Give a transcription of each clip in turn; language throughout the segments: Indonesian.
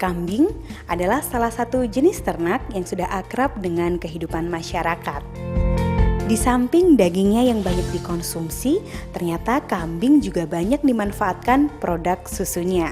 Kambing adalah salah satu jenis ternak yang sudah akrab dengan kehidupan masyarakat. Di samping dagingnya yang banyak dikonsumsi, ternyata kambing juga banyak dimanfaatkan produk susunya.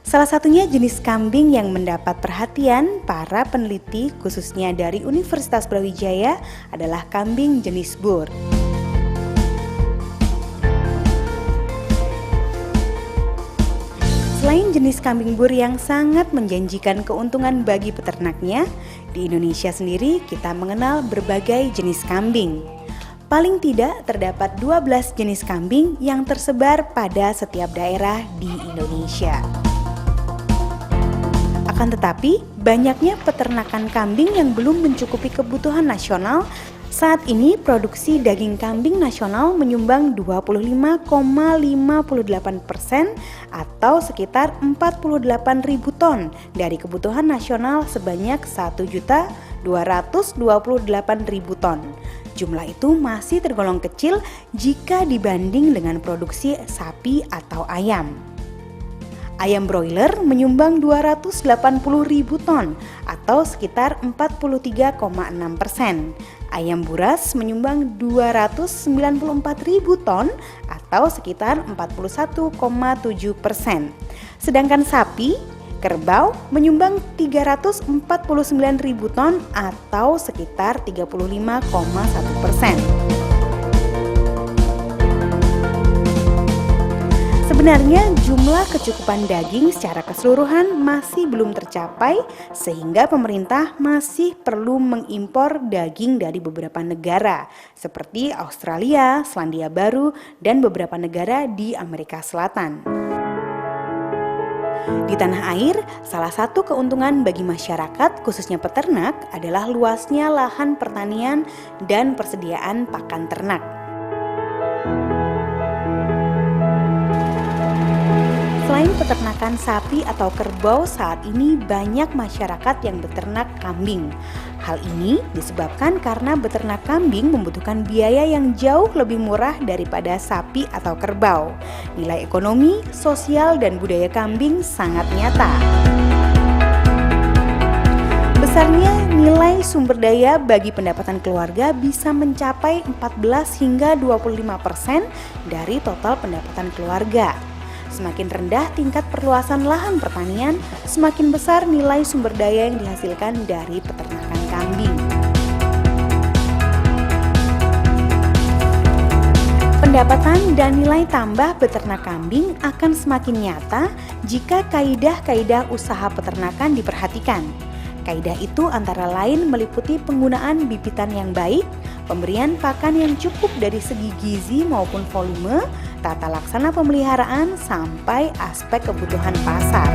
Salah satunya jenis kambing yang mendapat perhatian para peneliti khususnya dari Universitas Brawijaya adalah kambing jenis Boer. Selain jenis kambing Boer yang sangat menjanjikan keuntungan bagi peternaknya, di Indonesia sendiri kita mengenal berbagai jenis kambing. Paling tidak terdapat 12 jenis kambing yang tersebar pada setiap daerah di Indonesia. Akan tetapi, banyaknya peternakan kambing yang belum mencukupi kebutuhan nasional. Saat ini produksi daging kambing nasional menyumbang 25,58% atau sekitar 48.000 ton dari kebutuhan nasional sebanyak 1.228.000 ton. Jumlah itu masih tergolong kecil jika dibanding dengan produksi sapi atau ayam. Ayam broiler menyumbang 280.000 ton atau sekitar 43,6%. Ayam buras menyumbang 294.000 ton atau sekitar 41,7%. Sedangkan sapi, kerbau menyumbang 349.000 ton atau sekitar 35,1%. Sebenarnya jumlah kecukupan daging secara keseluruhan masih belum tercapai sehingga pemerintah masih perlu mengimpor daging dari beberapa negara seperti Australia, Selandia Baru, dan beberapa negara di Amerika Selatan. Di tanah air, salah satu keuntungan bagi masyarakat khususnya peternak adalah luasnya lahan pertanian dan persediaan pakan ternak. Selain peternakan sapi atau kerbau, saat ini banyak masyarakat yang beternak kambing. Hal ini disebabkan karena beternak kambing membutuhkan biaya yang jauh lebih murah daripada sapi atau kerbau. Nilai ekonomi, sosial, dan budaya kambing sangat nyata. Besarnya nilai sumber daya bagi pendapatan keluarga bisa mencapai 14 hingga 25% dari total pendapatan keluarga. Semakin rendah tingkat perluasan lahan pertanian, semakin besar nilai sumber daya yang dihasilkan dari peternakan kambing. Pendapatan dan nilai tambah beternak kambing akan semakin nyata jika kaidah-kaidah usaha peternakan diperhatikan. Kaidah itu antara lain meliputi penggunaan bibitan yang baik, pemberian pakan yang cukup dari segi gizi maupun volume, tata laksana pemeliharaan, sampai aspek kebutuhan pasar.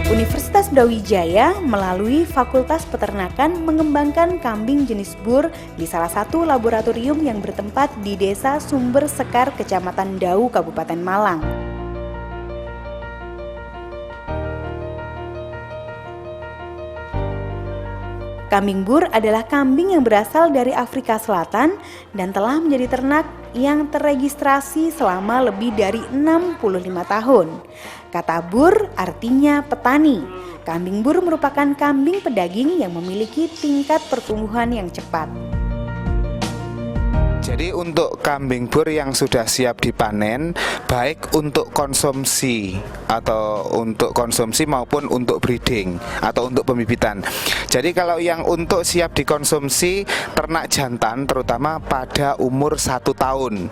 Universitas Brawijaya melalui Fakultas Peternakan mengembangkan kambing jenis Boer di salah satu laboratorium yang bertempat di Desa Sumber Sekar, Kecamatan Dau, Kabupaten Malang. Kambing Boer adalah kambing yang berasal dari Afrika Selatan dan telah menjadi ternak yang terregistrasi selama lebih dari 65 tahun. Kata Boer artinya petani. Kambing Boer merupakan kambing pedaging yang memiliki tingkat pertumbuhan yang cepat. Jadi untuk kambing Boer yang sudah siap dipanen, baik untuk konsumsi maupun untuk breeding atau untuk pembibitan. Jadi kalau yang untuk siap dikonsumsi ternak jantan terutama pada umur 1 tahun.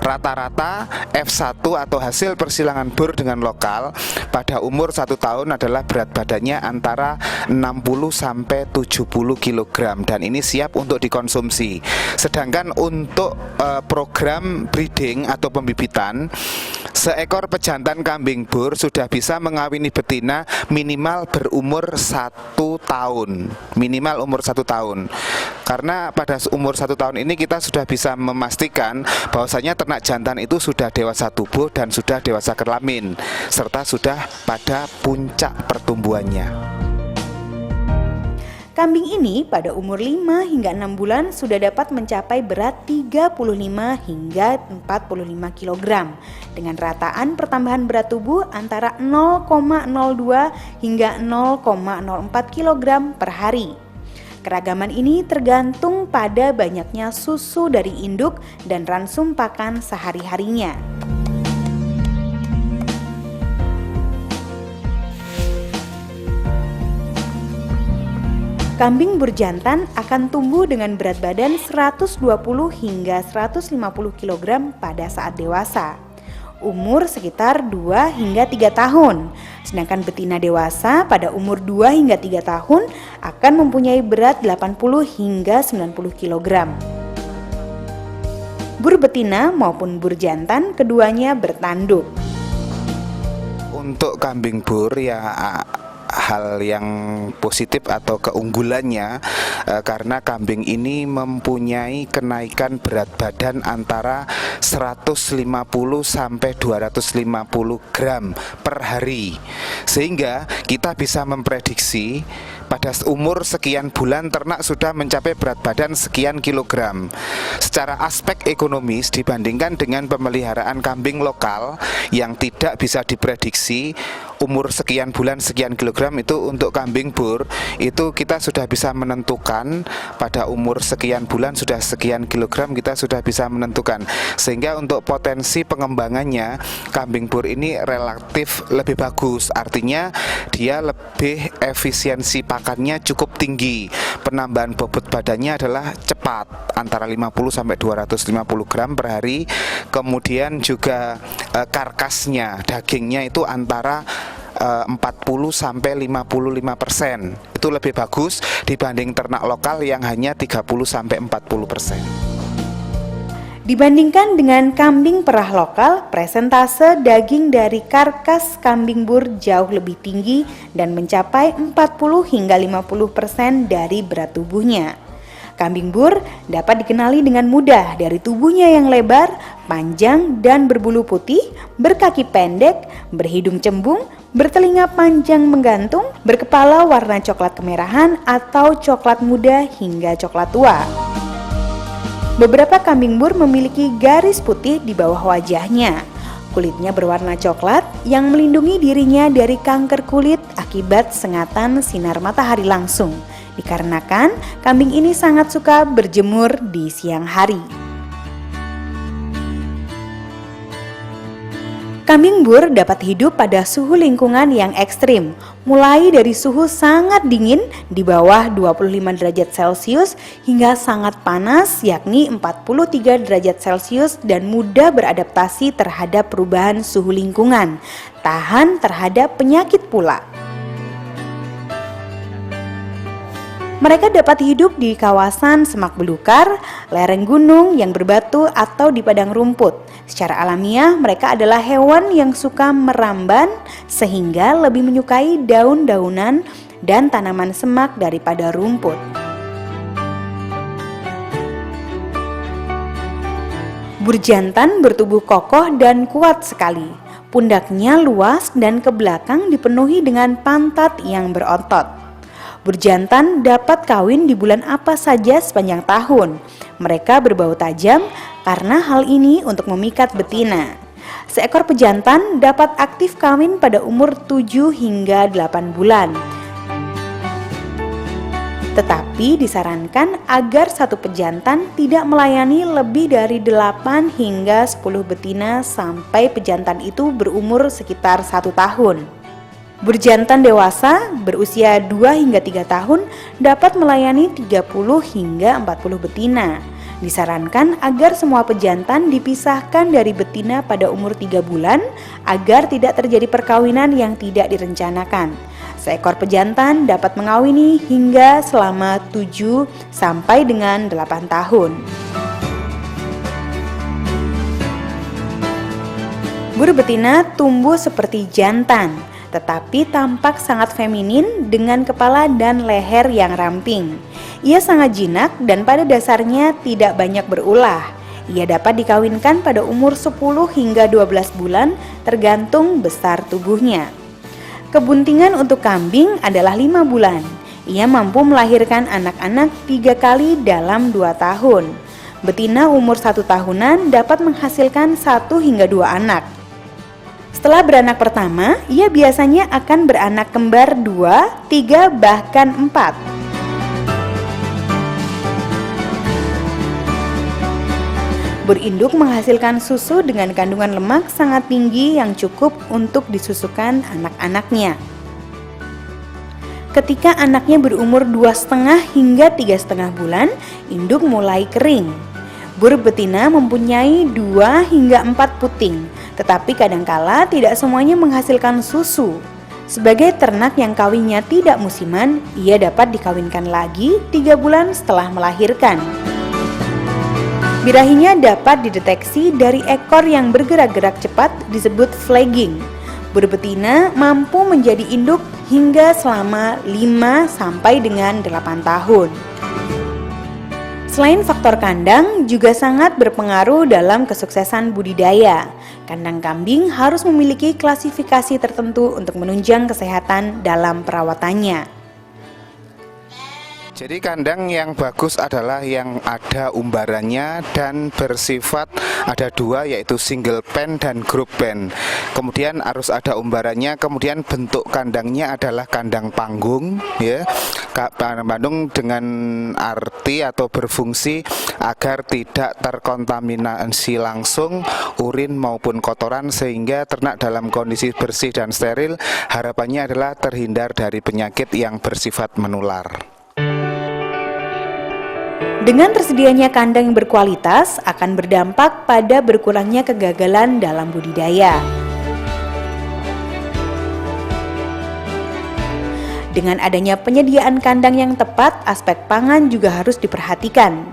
Rata-rata F1 atau hasil persilangan Boer dengan lokal pada umur 1 tahun adalah berat badannya antara 60 sampai 70 kg dan ini siap untuk dikonsumsi. Sedangkan untuk program breeding atau pembibitan, seekor pejantan kambing Boer sudah bisa mengawini betina minimal berumur 1 tahun. Minimal umur 1 tahun. Karena pada umur 1 tahun ini kita sudah bisa memastikan bahwasanya ternak jantan itu sudah dewasa tubuh dan sudah dewasa kelamin, serta sudah pada puncak pertumbuhannya. Kambing ini pada umur 5 hingga 6 bulan sudah dapat mencapai berat 35 hingga 45 kg dengan rataan pertambahan berat tubuh antara 0,02 hingga 0,04 kg per hari. Keragaman ini tergantung pada banyaknya susu dari induk dan ransum pakan sehari-harinya. Kambing bur jantan akan tumbuh dengan berat badan 120 hingga 150 kg pada saat dewasa. Umur sekitar 2 hingga 3 tahun. Sedangkan betina dewasa pada umur 2 hingga 3 tahun akan mempunyai berat 80 hingga 90 kg. Bur betina maupun bur jantan keduanya bertanduk. Untuk kambing bur ya hal yang positif atau keunggulannya karena kambing ini mempunyai kenaikan berat badan antara 150 sampai 250 gram per hari, sehingga kita bisa memprediksi pada umur sekian bulan ternak sudah mencapai berat badan sekian kilogram. Secara aspek ekonomis dibandingkan dengan pemeliharaan kambing lokal yang tidak bisa diprediksi umur sekian bulan sekian kilogram, itu untuk kambing bur itu kita sudah bisa menentukan pada umur sekian bulan sudah sekian kilogram, kita sudah bisa menentukan, sehingga untuk potensi pengembangannya kambing bur ini relatif lebih bagus. Artinya dia lebih efisiensi pakannya cukup tinggi, penambahan bobot badannya adalah cepat antara 50 sampai 250 gram per hari. Kemudian juga karkasnya, dagingnya itu antara 40 sampai 55%. Itu lebih bagus dibanding ternak lokal yang hanya 30 sampai 40%. Dibandingkan dengan kambing perah lokal, presentase daging dari karkas kambing bur jauh lebih tinggi dan mencapai 40 hingga 50% dari berat tubuhnya. Kambing bur dapat dikenali dengan mudah dari tubuhnya yang lebar, panjang dan berbulu putih, berkaki pendek, berhidung cembung, bertelinga panjang menggantung, berkepala warna coklat kemerahan atau coklat muda hingga coklat tua. Beberapa kambing bur memiliki garis putih di bawah wajahnya. Kulitnya berwarna coklat yang melindungi dirinya dari kanker kulit akibat sengatan sinar matahari langsung. Dikarenakan kambing ini sangat suka berjemur di siang hari. Kambing bur dapat hidup pada suhu lingkungan yang ekstrim, mulai dari suhu sangat dingin di bawah 25 derajat Celcius hingga sangat panas yakni 43 derajat Celcius dan mudah beradaptasi terhadap perubahan suhu lingkungan, tahan terhadap penyakit pula. Mereka dapat hidup di kawasan semak belukar, lereng gunung yang berbatu atau di padang rumput. Secara alamiah mereka adalah hewan yang suka meramban sehingga lebih menyukai daun-daunan dan tanaman semak daripada rumput. Bur jantan bertubuh kokoh dan kuat sekali. Pundaknya luas dan ke belakang dipenuhi dengan pantat yang berotot. Bur jantan dapat kawin di bulan apa saja sepanjang tahun. Mereka berbau tajam karena hal ini untuk memikat betina. Seekor pejantan dapat aktif kawin pada umur 7 hingga 8 bulan. Tetapi disarankan agar satu pejantan tidak melayani lebih dari 8 hingga 10 betina sampai pejantan itu berumur sekitar 1 tahun. Bur jantan dewasa berusia 2 hingga 3 tahun dapat melayani 30 hingga 40 betina. Disarankan agar semua pejantan dipisahkan dari betina pada umur 3 bulan agar tidak terjadi perkawinan yang tidak direncanakan. Seekor pejantan dapat mengawini hingga selama 7 sampai dengan 8 tahun. Bur betina tumbuh seperti jantan, tetapi tampak sangat feminin dengan kepala dan leher yang ramping. Ia sangat jinak dan pada dasarnya tidak banyak berulah. Ia dapat dikawinkan pada umur 10 hingga 12 bulan tergantung besar tubuhnya. Kebuntingan untuk kambing adalah 5 bulan. Ia mampu melahirkan anak-anak 3 kali dalam 2 tahun. Betina umur 1 tahunan dapat menghasilkan 1 hingga 2 anak. Setelah beranak pertama, ia biasanya akan beranak kembar 2, 3, bahkan 4. Berinduk menghasilkan susu dengan kandungan lemak sangat tinggi yang cukup untuk disusukan anak-anaknya. Ketika anaknya berumur 2,5 hingga 3,5 bulan, induk mulai kering. Bur betina mempunyai 2 hingga 4 puting, tetapi kadangkala tidak semuanya menghasilkan susu. Sebagai ternak yang kawinnya tidak musiman, ia dapat dikawinkan lagi 3 bulan setelah melahirkan. Birahinya dapat dideteksi dari ekor yang bergerak-gerak cepat disebut flagging. Bur betina mampu menjadi induk hingga selama 5 sampai dengan 8 tahun. Selain faktor kandang juga sangat berpengaruh dalam kesuksesan budidaya. Kandang kambing harus memiliki klasifikasi tertentu untuk menunjang kesehatan dalam perawatannya. Jadi kandang yang bagus adalah yang ada umbarannya dan bersifat ada 2, yaitu single pen dan group pen. Kemudian harus ada umbarannya, kemudian bentuk kandangnya adalah kandang panggung, ya. Kandang panggung dengan arti atau berfungsi agar tidak terkontaminasi langsung urin maupun kotoran, sehingga ternak dalam kondisi bersih dan steril. Harapannya adalah terhindar dari penyakit yang bersifat menular. Dengan tersedianya kandang yang berkualitas akan berdampak pada berkurangnya kegagalan dalam budidaya. Dengan adanya penyediaan kandang yang tepat, aspek pangan juga harus diperhatikan.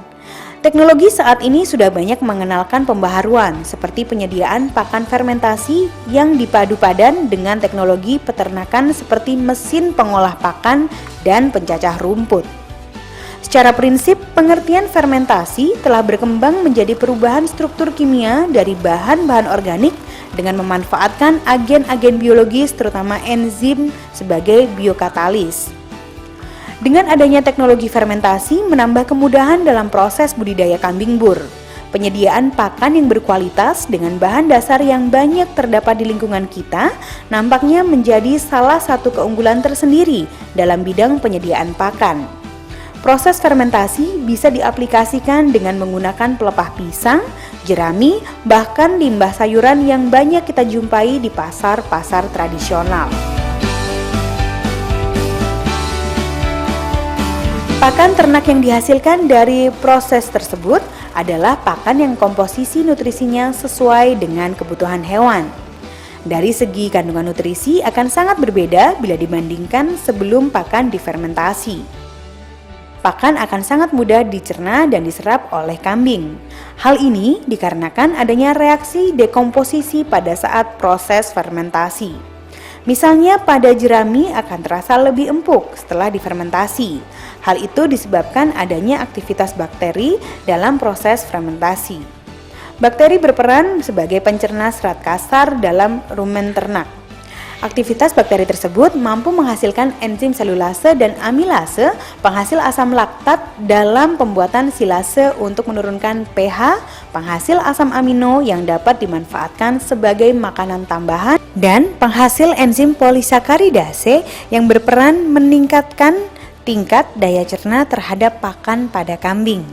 Teknologi saat ini sudah banyak mengenalkan pembaharuan seperti penyediaan pakan fermentasi yang dipadu padan dengan teknologi peternakan seperti mesin pengolah pakan dan pencacah rumput. Secara prinsip, pengertian fermentasi telah berkembang menjadi perubahan struktur kimia dari bahan-bahan organik dengan memanfaatkan agen-agen biologis terutama enzim sebagai biokatalis. Dengan adanya teknologi fermentasi menambah kemudahan dalam proses budidaya kambing bur. Penyediaan pakan yang berkualitas dengan bahan dasar yang banyak terdapat di lingkungan kita nampaknya menjadi salah satu keunggulan tersendiri dalam bidang penyediaan pakan. Proses fermentasi bisa diaplikasikan dengan menggunakan pelepah pisang, jerami, bahkan limbah sayuran yang banyak kita jumpai di pasar-pasar tradisional. Pakan ternak yang dihasilkan dari proses tersebut adalah pakan yang komposisi nutrisinya sesuai dengan kebutuhan hewan. Dari segi kandungan nutrisi akan sangat berbeda bila dibandingkan sebelum pakan difermentasi. Pakan akan sangat mudah dicerna dan diserap oleh kambing. Hal ini dikarenakan adanya reaksi dekomposisi pada saat proses fermentasi. Misalnya pada jerami akan terasa lebih empuk setelah difermentasi. Hal itu disebabkan adanya aktivitas bakteri dalam proses fermentasi. Bakteri berperan sebagai pencerna serat kasar dalam rumen ternak. Aktivitas bakteri tersebut mampu menghasilkan enzim selulase dan amilase, penghasil asam laktat dalam pembuatan silase untuk menurunkan pH, penghasil asam amino yang dapat dimanfaatkan sebagai makanan tambahan, dan penghasil enzim polisakaridase yang berperan meningkatkan tingkat daya cerna terhadap pakan pada kambing.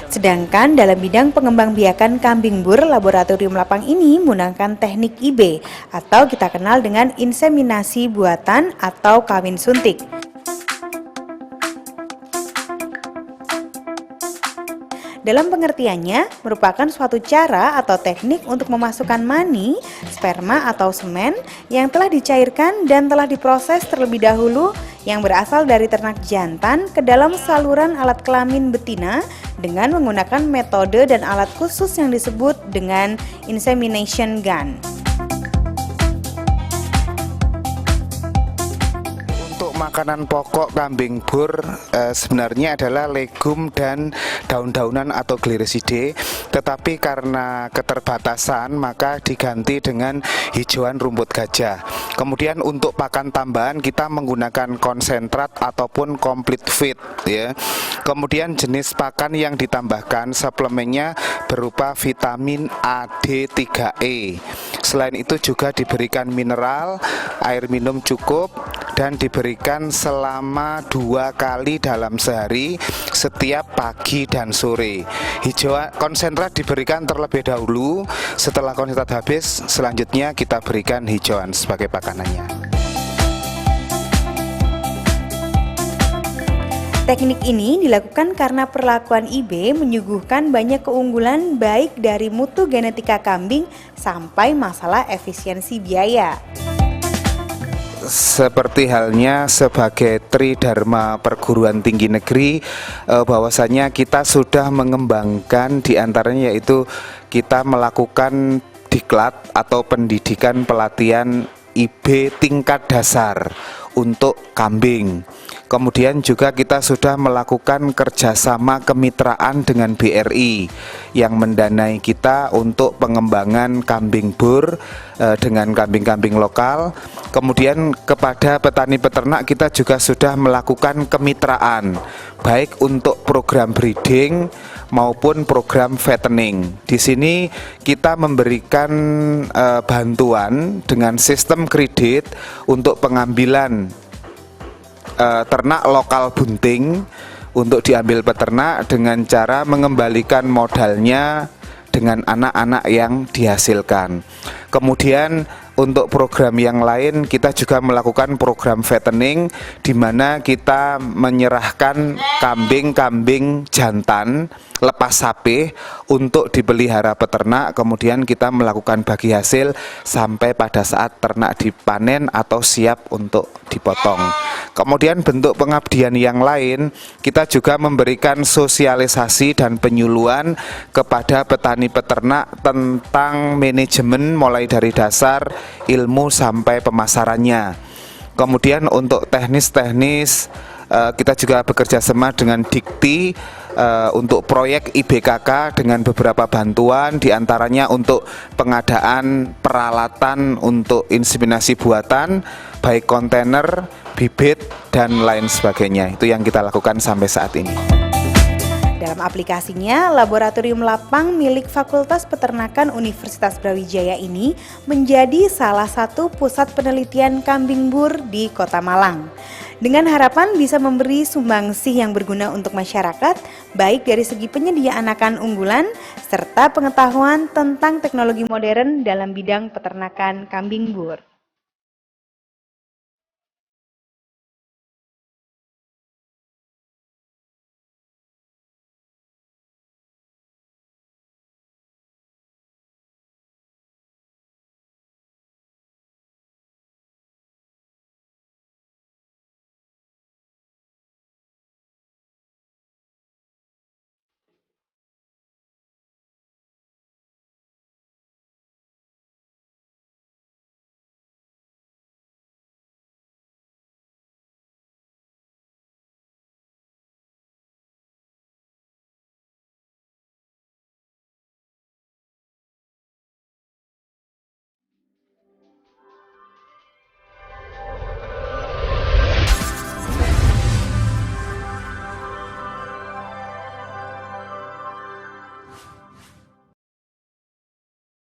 Sedangkan dalam bidang pengembangbiakan kambing bur, laboratorium lapang ini menggunakan teknik IB atau kita kenal dengan inseminasi buatan atau kawin suntik. Dalam pengertiannya, merupakan suatu cara atau teknik untuk memasukkan mani, sperma atau semen yang telah dicairkan dan telah diproses terlebih dahulu yang berasal dari ternak jantan ke dalam saluran alat kelamin betina dengan menggunakan metode dan alat khusus yang disebut dengan insemination gun. makanan pokok kambing bur sebenarnya adalah legum dan daun-daunan atau glyceridae, tetapi karena keterbatasan maka diganti dengan hijauan rumput gajah. Kemudian untuk pakan tambahan kita menggunakan konsentrat ataupun complete feed ya. Kemudian jenis pakan yang ditambahkan suplemennya berupa vitamin A, D, 3E. Selain itu juga diberikan mineral, air minum cukup, dan diberikan selama 2 kali dalam sehari setiap pagi dan sore. Hijauan konsentrat diberikan terlebih dahulu, setelah konsentrat habis selanjutnya kita berikan hijauan sebagai pakanannya. Teknik ini dilakukan karena perlakuan IB menyuguhkan banyak keunggulan baik dari mutu genetika kambing sampai masalah efisiensi biaya. Seperti halnya sebagai Tridharma Perguruan Tinggi Negeri, bahwasanya kita sudah mengembangkan diantaranya yaitu kita melakukan diklat atau pendidikan pelatihan IB tingkat dasar untuk kambing. Kemudian juga kita sudah melakukan kerjasama kemitraan dengan BRI yang mendanai kita untuk pengembangan kambing bur dengan kambing-kambing lokal. Kemudian kepada petani peternak kita juga sudah melakukan kemitraan baik untuk program breeding maupun program fattening. Di sini kita memberikan bantuan dengan sistem kredit untuk pengambilan ternak lokal bunting untuk diambil peternak dengan cara mengembalikan modalnya dengan anak-anak yang dihasilkan. Kemudian untuk program yang lain kita juga melakukan program fattening di mana kita menyerahkan kambing-kambing jantan lepas sapih untuk dipelihara peternak, kemudian kita melakukan bagi hasil sampai pada saat ternak dipanen atau siap untuk dipotong. Kemudian bentuk pengabdian yang lain, kita juga memberikan sosialisasi dan penyuluhan kepada petani peternak tentang manajemen mulai dari dasar, ilmu sampai pemasarannya. Kemudian untuk teknis-teknis kita juga bekerja sama dengan Dikti untuk proyek IBKK dengan beberapa bantuan, diantaranya untuk pengadaan peralatan untuk inseminasi buatan, baik kontainer, bibit, dan lain sebagainya. Itu yang kita lakukan sampai saat ini. Dalam aplikasinya, Laboratorium Lapang milik Fakultas Peternakan Universitas Brawijaya ini menjadi salah satu pusat penelitian kambing bur di Kota Malang. Dengan harapan bisa memberi sumbangsih yang berguna untuk masyarakat, baik dari segi penyediaan anakan unggulan, serta pengetahuan tentang teknologi modern dalam bidang peternakan kambing bur.